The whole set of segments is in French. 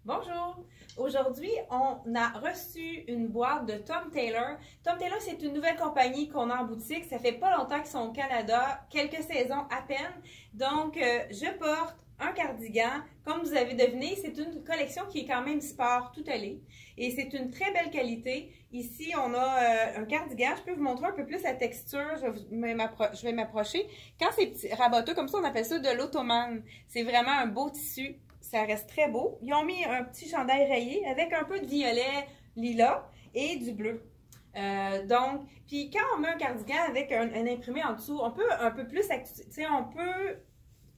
Bonjour! Aujourd'hui, on a reçu une boîte de Tom Tailor. Tom Tailor, c'est une nouvelle compagnie qu'on a en boutique. Ça fait pas longtemps qu'ils sont au Canada, quelques saisons à peine. Donc, je porte un cardigan. Comme vous avez deviné, c'est une collection qui est quand même sport tout allé. Et c'est une très belle qualité. Ici, on a un cardigan. Je peux vous montrer un peu plus la texture. Je vais m'approcher. Quand c'est petit, raboteux comme ça, on appelle ça de l'ottomane. C'est vraiment un beau tissu. Ça reste très beau. Ils ont mis un petit chandail rayé avec un peu de violet lilas et du bleu. Puis quand on met un cardigan avec un imprimé en dessous, on peut un peu plus, on peut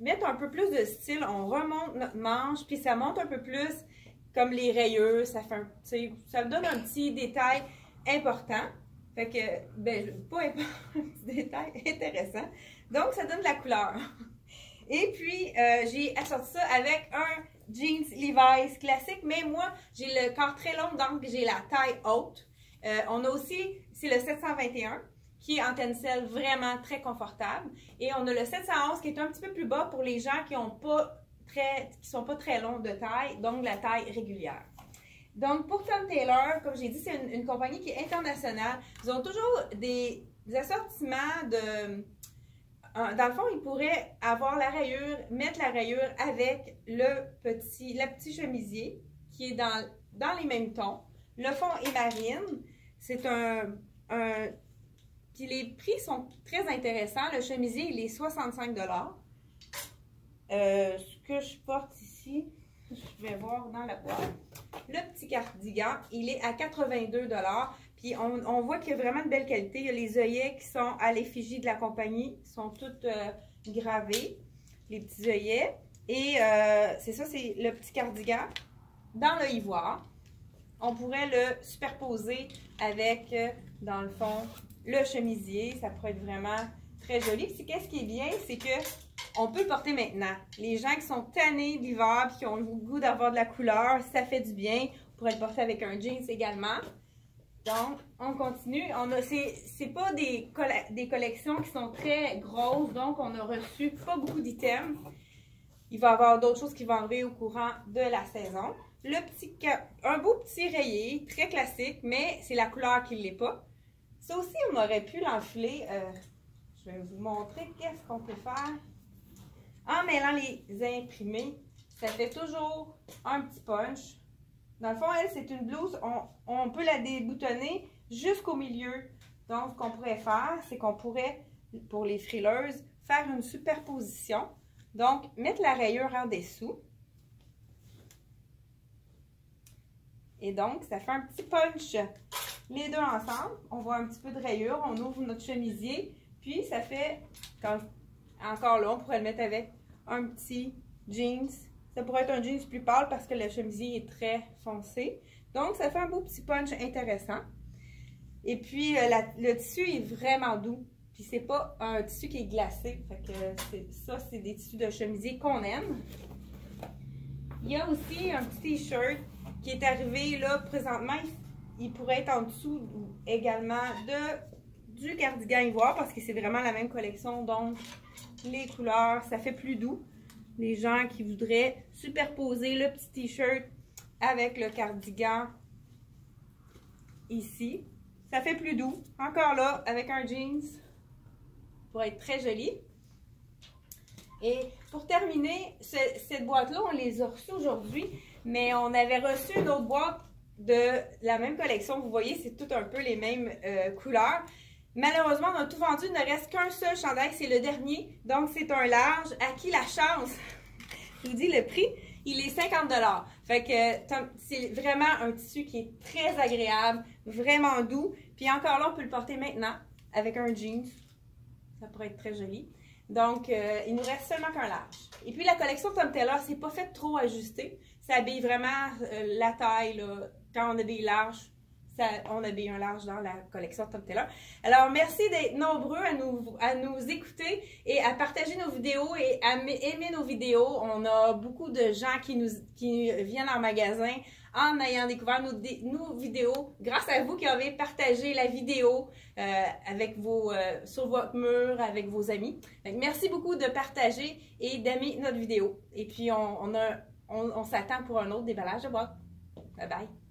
mettre un peu plus de style. On remonte notre manche, puis ça monte un peu plus comme les rayures. Ça fait ça donne un petit détail important. Fait que, pas un petit détail intéressant. Donc, ça donne de la couleur. Et puis, j'ai assorti ça avec un jeans Levi's classique, mais moi, j'ai le corps très long, donc j'ai la taille haute. On a aussi, c'est le 721, qui est en tencel vraiment très confortable. Et on a le 711 qui est un petit peu plus bas pour les gens qui sont pas très longs de taille, donc la taille régulière. Donc, pour Tom Tailor, comme j'ai dit, c'est une compagnie qui est internationale. Ils ont toujours des assortiments de... Dans le fond, ils pourraient avoir la rayure, mettre la rayure avec le petit chemisier qui est dans les mêmes tons. Le fond est marine. C'est Puis les prix sont très intéressants. Le chemisier, il est 65 $. Ce que je porte ici, je vais voir dans la boîte. Le petit cardigan, il est à 82 $. Puis on voit qu'il y a vraiment de belle qualité. Il y a les œillets qui sont à l'effigie de la compagnie. Ils sont toutes gravés, les petits œillets. Et c'est ça, c'est le petit cardigan dans le ivoire. On pourrait le superposer avec, dans le fond, le chemisier. Ça pourrait être vraiment très joli. Puis qu'est-ce qui est bien, c'est que on peut le porter maintenant. Les gens qui sont tannés de l'hiver et qui ont le goût d'avoir de la couleur, ça fait du bien. On pourrait le porter avec un jeans également. Donc, on continue. C'est pas des collections qui sont très grosses, donc on a reçu pas beaucoup d'items. Il va y avoir d'autres choses qui vont arriver au courant de la saison. Un beau petit rayé, très classique, mais c'est la couleur qui ne l'est pas. Ça aussi, on aurait pu l'enfiler. Je vais vous montrer qu'est-ce qu'on peut faire. En mêlant les imprimés, ça fait toujours un petit punch. Dans le fond, elle, c'est une blouse, on peut la déboutonner jusqu'au milieu. Donc, ce qu'on pourrait faire, c'est qu'on pourrait, pour les frileuses, faire une superposition. Donc, mettre la rayure en dessous. Et donc, ça fait un petit punch. Les deux ensemble, on voit un petit peu de rayure, on ouvre notre chemisier, puis ça fait, encore là, on pourrait le mettre avec un petit jeans. Ça pourrait être un jeans plus pâle parce que le chemisier est très foncé. Donc, ça fait un beau petit punch intéressant. Et puis, le tissu est vraiment doux. Puis, c'est pas un tissu qui est glacé. Fait que ça, c'est des tissus de chemisier qu'on aime. Il y a aussi un petit t-shirt qui est arrivé là présentement. Il pourrait être en dessous également du cardigan ivoire parce que c'est vraiment la même collection. Donc, les couleurs, ça fait plus doux. Les gens qui voudraient superposer le petit t-shirt avec le cardigan ici. Ça fait plus doux. Encore là, avec un jeans, pour être très joli. Et pour terminer, cette boîte-là, on les a reçues aujourd'hui, mais on avait reçu une autre boîte de la même collection. Vous voyez, c'est tout un peu les mêmes couleurs. Malheureusement, on a tout vendu. Il ne reste qu'un seul chandail. C'est le dernier. Donc, c'est un large. À qui la chance? Je vous dis, le prix, il est 50 $. Fait que c'est vraiment un tissu qui est très agréable, vraiment doux. Puis encore là, on peut le porter maintenant avec un jeans. Ça pourrait être très joli. Donc, il nous reste seulement qu'un large. Et puis, la collection Tom Tailor, c'est pas fait trop ajusté. Ça habille vraiment la taille, là. Quand on a des larges, on habille un large dans la collection Tom Tailor. Alors, merci d'être nombreux à nous écouter et à partager nos vidéos et à aimer nos vidéos. On a beaucoup de gens qui viennent en magasin en ayant découvert nos vidéos grâce à vous qui avez partagé la vidéo sur votre mur avec vos amis. Donc, merci beaucoup de partager et d'aimer notre vidéo. Et puis, on on s'attend pour un autre déballage de boîte. Bye bye!